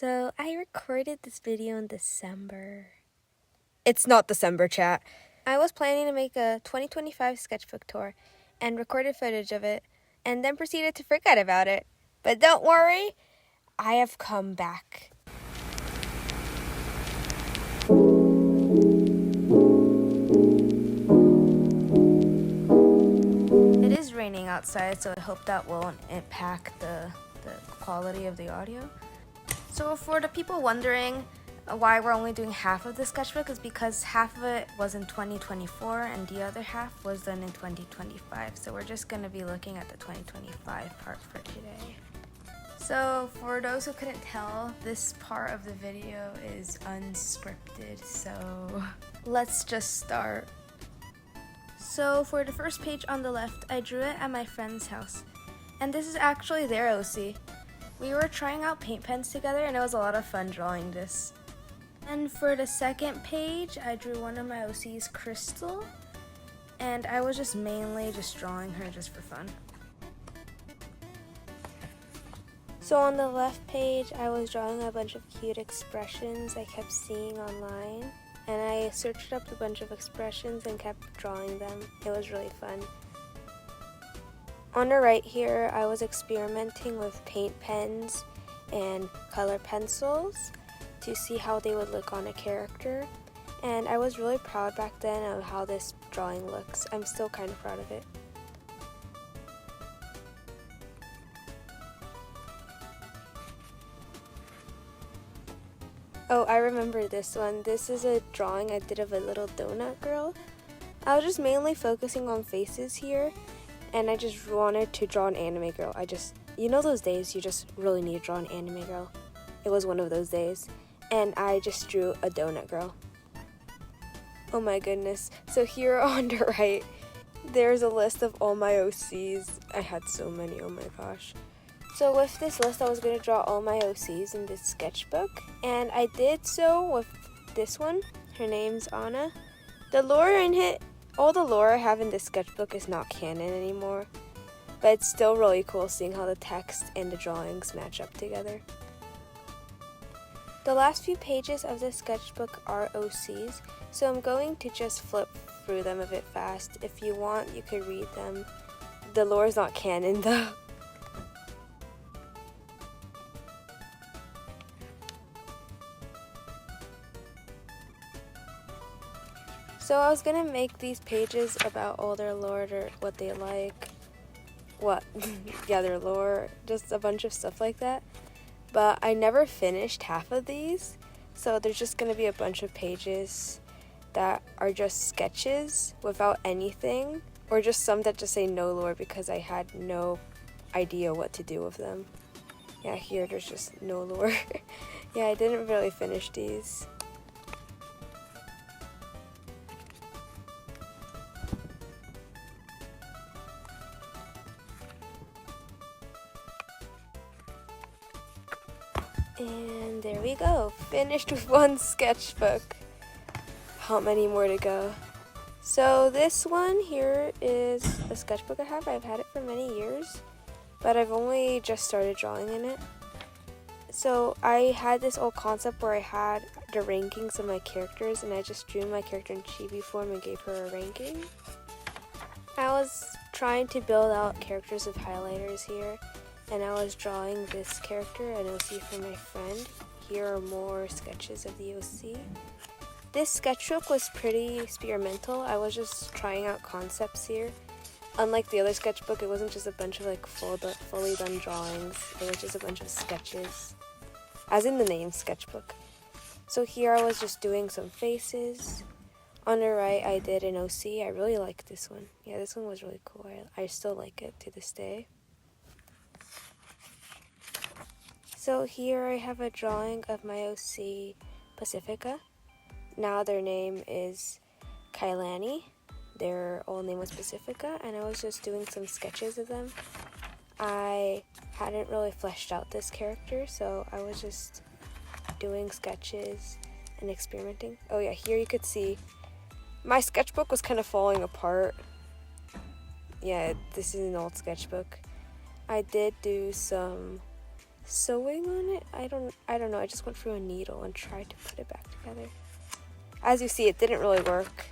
So I recorded this video in December. It's not December, chat. I was planning to make a 2025 sketchbook tour and recorded footage of it and then proceeded to forget about it. But don't worry, I have come back. It is raining outside, so I hope that won't impact the quality of the audio. So for the people wondering why we're only doing half of the sketchbook is because half of it was in 2024 and the other half was done in 2025. So we're just going to be looking at the 2025 part for today. So for those who couldn't tell, this part of the video is unscripted, so let's just start. So for the first page on the left, I drew it at my friend's house. And this is actually their OC. We were trying out paint pens together and it was a lot of fun drawing this. And for the second page, I drew one of my OC's, Crystal. And I was just mainly drawing her just for fun. So on the left page, I was drawing a bunch of cute expressions I kept seeing online. And I searched up a bunch of expressions and kept drawing them. It was really fun. On the right here, I was experimenting with paint pens and color pencils to see how they would look on a character. And I was really proud back then of how this drawing looks. I'm still kind of proud of it. Oh, I remember this one. This is a drawing I did of a little donut girl. I was just mainly focusing on faces here, and I just wanted to draw an anime girl. You know those days you just really need to draw an anime girl? It was one of those days, and I just drew a donut girl. Oh my goodness. So here on the right, there's a list of all my OCs. I had so many, oh my gosh. So with this list, I was going to draw all my OCs in this sketchbook, and I did so with this one. Her name's Anna. The lore in it, all the lore I have in this sketchbook is not canon anymore, but it's still really cool seeing how the text and the drawings match up together. The last few pages of this sketchbook are OCs, so I'm going to just flip through them a bit fast. If you want, you could read them. The lore is not canon though. So I was gonna make these pages about all their lore, or what they like, their lore, just a bunch of stuff like that. But I never finished half of these, so there's just gonna be a bunch of pages that are just sketches without anything, or just some that just say no lore because I had no idea what to do with them. Yeah, here there's just no lore. Yeah, I didn't really finish these. And there we go, finished with one sketchbook. How many more to go? So this one here is a sketchbook I have. I've had it for many years, but I've only just started drawing in it. So I had this old concept where I had the rankings of my characters, and I just drew my character in chibi form and gave her a ranking. I was trying to build out characters with highlighters here, and I was drawing this character, an OC for my friend. Here are more sketches of the OC. This sketchbook was pretty experimental. I was just trying out concepts here. Unlike the other sketchbook, it wasn't just a bunch of fully done drawings. It was just a bunch of sketches, as in the name, sketchbook. So here I was just doing some faces. On the right, I did an OC. I really like this one. Yeah, this one was really cool. I still like it to this day. So here I have a drawing of my OC, Pacifica. Now their name is Kailani. Their old name was Pacifica, and I was just doing some sketches of them. I hadn't really fleshed out this character, so I was just doing sketches and experimenting. Oh yeah, here you could see my sketchbook was kind of falling apart. Yeah, this is an old sketchbook. I did do some sewing on it. I don't know. I just went through a needle and tried to put it back together. As you see, it didn't really work.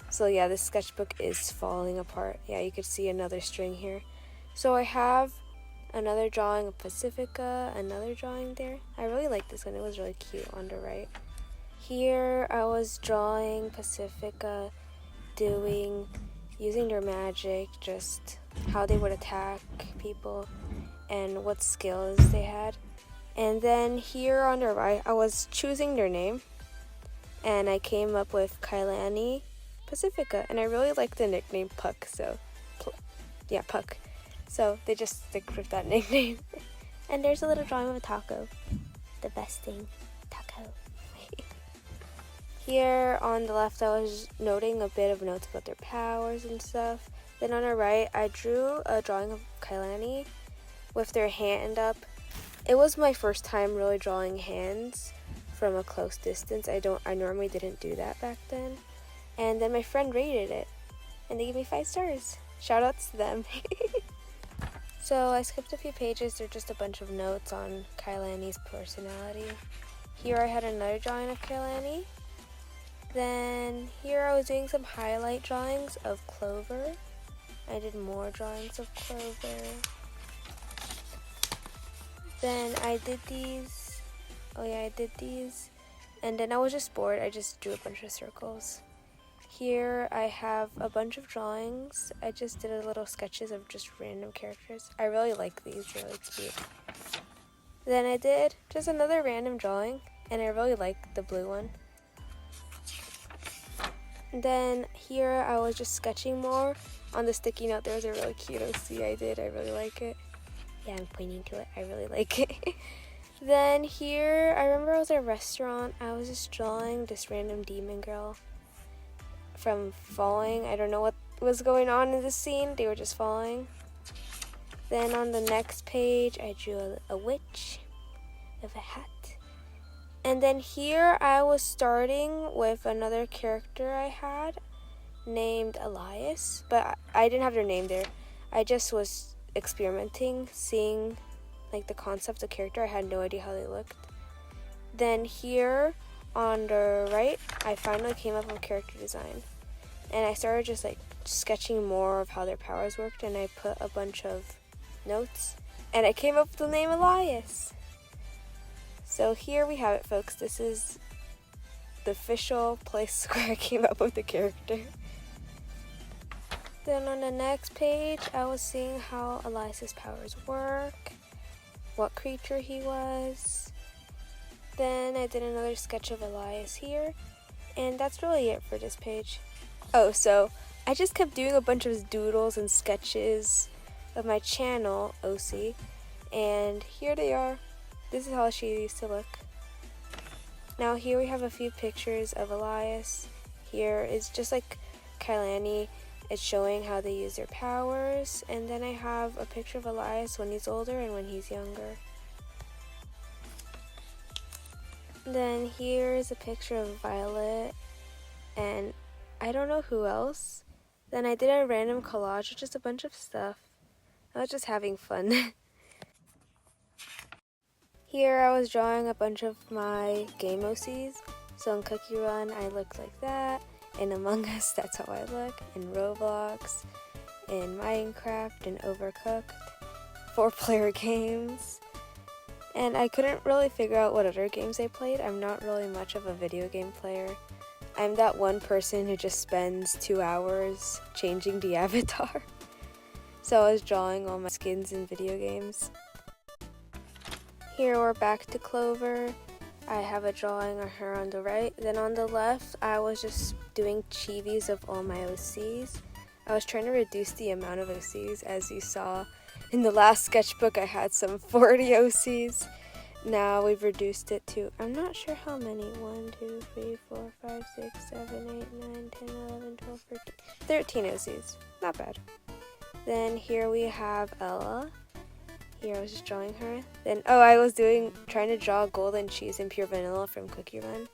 So yeah, this sketchbook is falling apart. Yeah, you could see another string here. So I have another drawing of Pacifica, another drawing there. I really like this one. It was really cute on the right. Here I was drawing Pacifica using their magic, just how they would attack people and what skills they had. And then here on the right, I was choosing their name, and I came up with Kailani Pacifica, and I really like the nickname Puck, so yeah, Puck. So they just stick with that nickname. And there's a little drawing of a taco. The best thing, taco. Here on the left, I was noting a bit of notes about their powers and stuff. Then on the right, I drew a drawing of Kailani with their hand up. It was my first time really drawing hands from a close distance. I normally didn't do that back then. And then my friend rated it, and they gave me 5 stars. Shout outs to them. So I skipped a few pages. They're just a bunch of notes on Kailani's personality. Here I had another drawing of Kailani. Then here I was doing some highlight drawings of Clover. I did more drawings of Clover. Then I did these. Oh yeah, I did these. And then I was just bored. I just drew a bunch of circles. Here I have a bunch of drawings. I just did a little sketches of just random characters. I really like these, really cute. Then I did just another random drawing, and I really like the blue one. And then here I was just sketching more. On the sticky note, there was a really cute OC I did. I really like it. Yeah, I'm pointing to it. I really like it. Then here, I remember I was at a restaurant. I was just drawing this random demon girl from falling. I don't know what was going on in the scene. They were just falling. Then on the next page, I drew a witch with a hat. And then here I was starting with another character I had named Elias, but I didn't have their name there. I just was experimenting, seeing like the concept of the character. I had no idea how they looked. Then here on the right, I finally came up with character design, and I started just like sketching more of how their powers worked, and I put a bunch of notes, and I came up with the name Elias. So here we have it, folks. This is the official place where I came up with the character. Then on the next page, I was seeing how Elias's powers work, what creature he was. Then I did another sketch of Elias here, and that's really it for this page. Oh, so I just kept doing a bunch of doodles and sketches of my channel, OC, and here they are. This is how she used to look. Now here we have a few pictures of Elias. Here is just like Kailani. It's showing how they use their powers. And then I have a picture of Elias when he's older and when he's younger. Then here's a picture of Violet. And I don't know who else. Then I did a random collage of just a bunch of stuff. I was just having fun. Here I was drawing a bunch of my game OCs. So in Cookie Run I looked like that. In Among Us, that's how I look. In Roblox, in Minecraft, in Overcooked, 4-player games. And I couldn't really figure out what other games I played. I'm not really much of a video game player. I'm that one person who just spends 2 hours changing the avatar. So I was drawing all my skins in video games. Here we're back to Clover. I have a drawing of her on the right. Then on the left, I was just doing chivis of all my OCs. I was trying to reduce the amount of OCs. As you saw in the last sketchbook, I had some 40 OCs. Now we've reduced it to, I'm not sure how many, 1, 2, 3, 4, 5, 6, 7, 8, 9, 10, 11, 12, 13 OCs. Not bad. Then here we have Ella. Here I was just drawing her. Then, I was trying to draw golden cheese and pure vanilla from Cookie Run.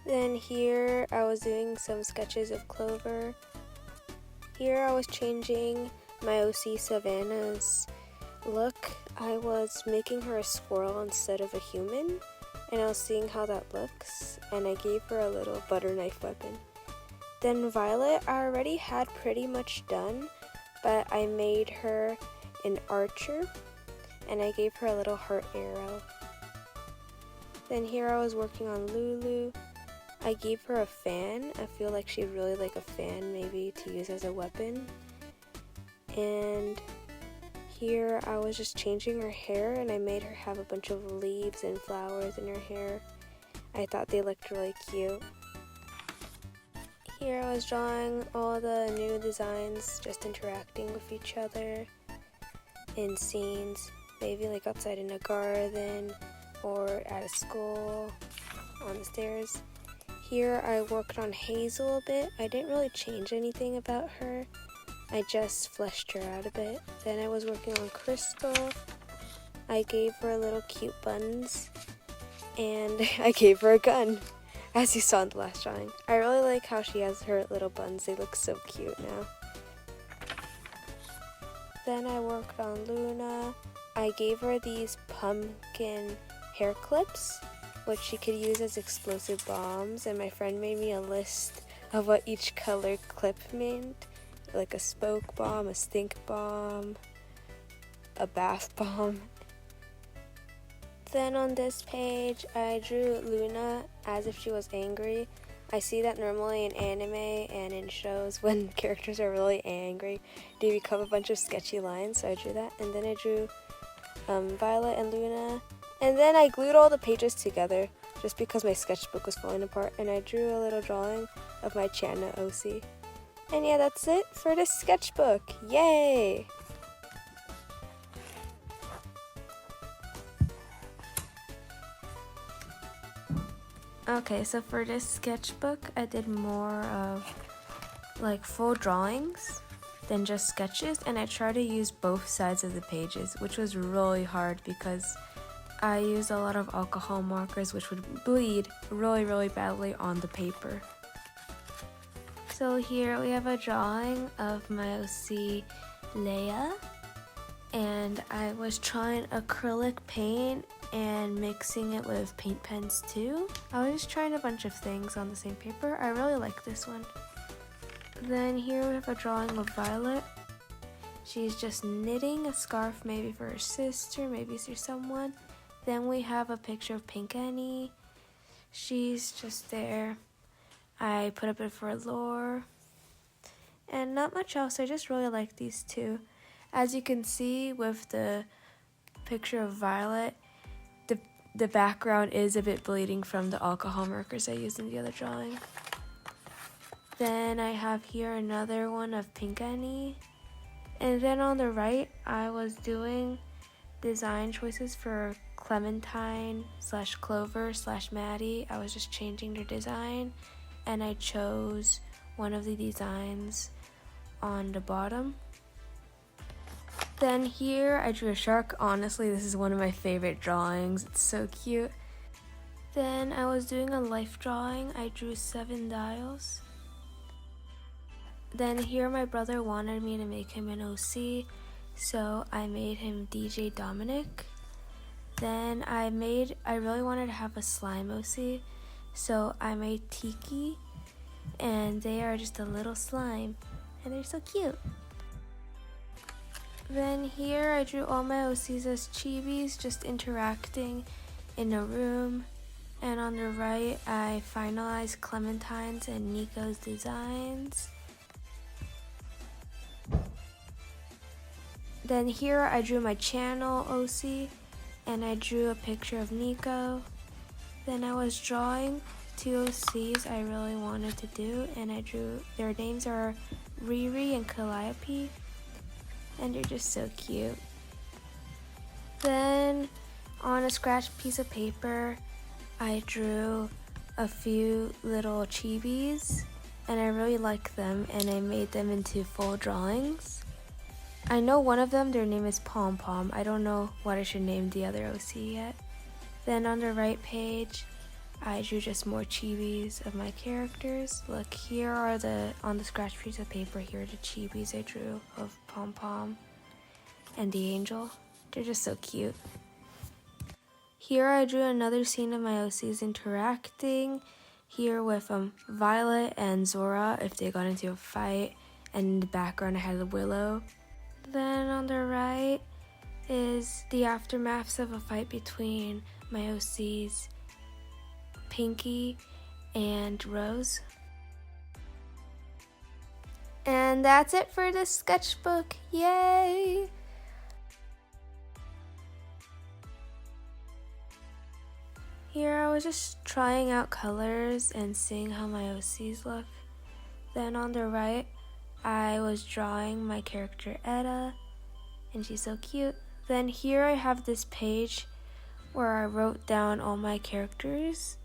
Then here I was doing some sketches of Clover. Here I was changing my OC Savannah's look. I was making her a squirrel instead of a human, and I was seeing how that looks, and I gave her a little butter knife weapon. Then Violet I already had pretty much done, but I made her an archer, and I gave her a little heart arrow. Then here I was working on Lulu. I gave her a fan. I feel like she'd really like a fan maybe to use as a weapon. And here I was just changing her hair, and I made her have a bunch of leaves and flowers in her hair. I thought they looked really cute. Here I was drawing all the new designs, just interacting with each other in scenes, maybe like outside in a garden or at a school, on the stairs. Here I worked on Hazel a bit. I didn't really change anything about her. I just fleshed her out a bit. Then I was working on Crystal. I gave her little cute buns, and I gave her a gun, as you saw in the last drawing. I really like how she has her little buns. They look so cute now. Then I worked on Luna. I gave her these pumpkin hair clips, which she could use as explosive bombs, and my friend made me a list of what each color clip meant, like a smoke bomb, a stink bomb, a bath bomb. Then on this page, I drew Luna as if she was angry. I see that normally in anime and in shows when characters are really angry, they become a bunch of sketchy lines, so I drew that. And then I drew Violet and Luna. And then I glued all the pages together just because my sketchbook was falling apart, and I drew a little drawing of my Channa OC. And yeah, that's it for this sketchbook. Yay! Okay, so for this sketchbook, I did more of like full drawings than just sketches, and I tried to use both sides of the pages, which was really hard because I used a lot of alcohol markers which would bleed really badly on the paper. So here we have a drawing of my OC Leia, and I was trying acrylic paint and mixing it with paint pens too. I was just trying a bunch of things on the same paper. I really like this one. Then here we have a drawing of Violet. She's just knitting a scarf, maybe for her sister, maybe for someone. Then we have a picture of Pink Annie. She's just there. I put a bit for lore. And not much else. I just really like these two. As you can see with the picture of Violet, the background is a bit bleeding from the alcohol markers I used in the other drawing. Then I have here another one of Pink Annie. And then on the right, I was doing design choices for Clementine / Clover / Maddie. I was just changing their design, and I chose one of the designs on the bottom. Then here I drew a shark. Honestly, this is one of my favorite drawings. It's so cute. Then I was doing a life drawing. I drew 7 dials. Then here my brother wanted me to make him an OC, so I made him DJ Dominic. Then I really wanted to have a slime OC, so I made Tiki, and they are just a little slime, and they're so cute. Then here I drew all my OCs as chibis, just interacting in a room. And on the right, I finalized Clementine's and Nico's designs. Then here I drew my channel OC, and I drew a picture of Nico. Then I was drawing 2 OCs I really wanted to do, and I drew, their names are Riri and Calliope, and they're just so cute. Then on a scratched piece of paper, I drew a few little chibis, and I really like them, and I made them into full drawings. I know one of them, their name is Pom Pom. I don't know what I should name the other OC yet. Then on the right page, I drew just more chibis of my characters. Look, here are on the scratch piece of paper, here are the chibis I drew of Pom Pom and the angel. They're just so cute. Here I drew another scene of my OCs interacting. Here with Violet and Zora if they got into a fight. And in the background I had a willow. Then on the right is the aftermaths of a fight between my OCs, Pinky and Rose. And that's it for this sketchbook. Yay! Here I was just trying out colors and seeing how my OCs look. Then on the right, I was drawing my character Etta, and she's so cute. Then here I have this page where I wrote down all my characters.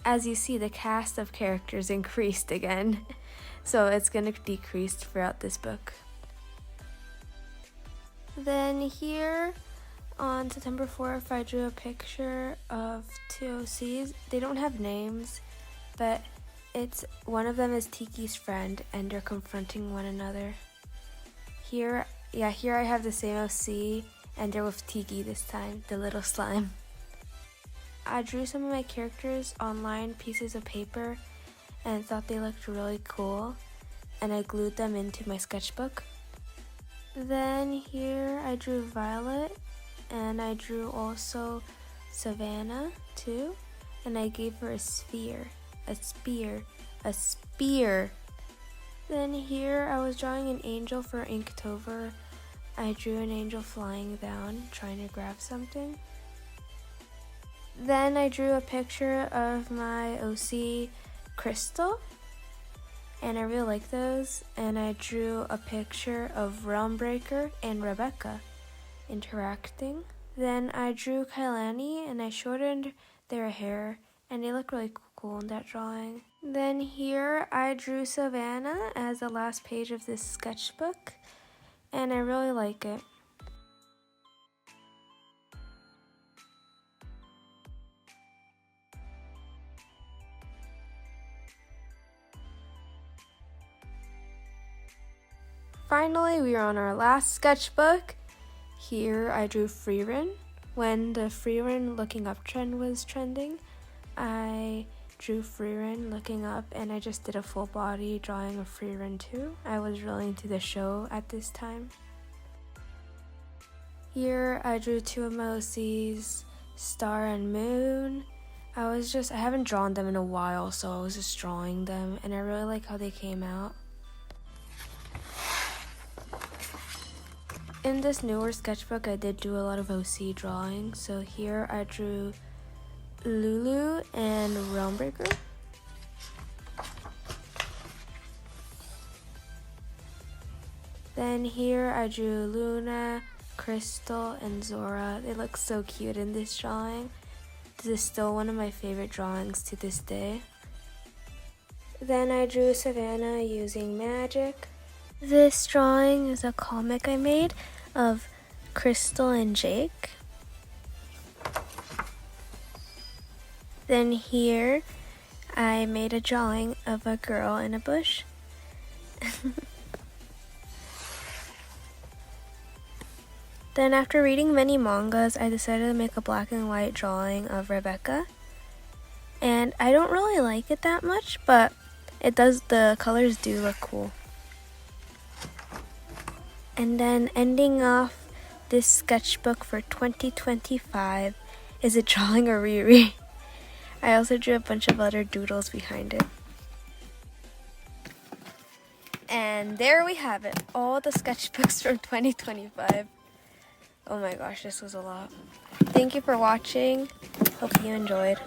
As you see, the cast of characters increased again, so it's gonna decrease throughout this book. Then here on September 4th, I drew a picture of two OCs. They don't have names, but one of them is Tiki's friend, and they're confronting one another. Here I have the same OC, and they're with Tiki this time, the little slime. I drew some of my characters on lined pieces of paper and thought they looked really cool, and I glued them into my sketchbook. Then here I drew Violet, and I drew also Savannah too, and I gave her a spear. Then here I was drawing an angel for Inktober. I drew an angel flying down, trying to grab something. Then I drew a picture of my OC, Crystal, and I really like those. And I drew a picture of Realmbreaker and Rebecca interacting. Then I drew Kailani, and I shortened their hair, and they look really cool in that drawing. Then here I drew Savannah as the last page of this sketchbook, and I really like it. Finally, we are on our last sketchbook. Here I drew Freerin. When the Freerin looking up trend was trending, I drew Freerin looking up, and I just did a full body drawing of Freerin too. I was really into the show at this time. Here I drew two of my OCs, Star and Moon. I haven't drawn them in a while, so I was just drawing them, and I really like how they came out. In this newer sketchbook, I did do a lot of OC drawing. So here I drew Lulu and Realmbreaker. Then here I drew Luna, Crystal, and Zora. They look so cute in this drawing. This is still one of my favorite drawings to this day. Then I drew Savannah using magic. This drawing is a comic I made of Crystal and Jake. Then here I made a drawing of a girl in a bush. Then after reading many mangas, I decided to make a black and white drawing of Rebecca. And I don't really like it that much, but the colors do look cool. And then ending off this sketchbook for 2025 is a drawing of Riri. I also drew a bunch of other doodles behind it. And there we have it, all the sketchbooks from 2025. Oh my gosh, this was a lot. Thank you for watching. Hope you enjoyed.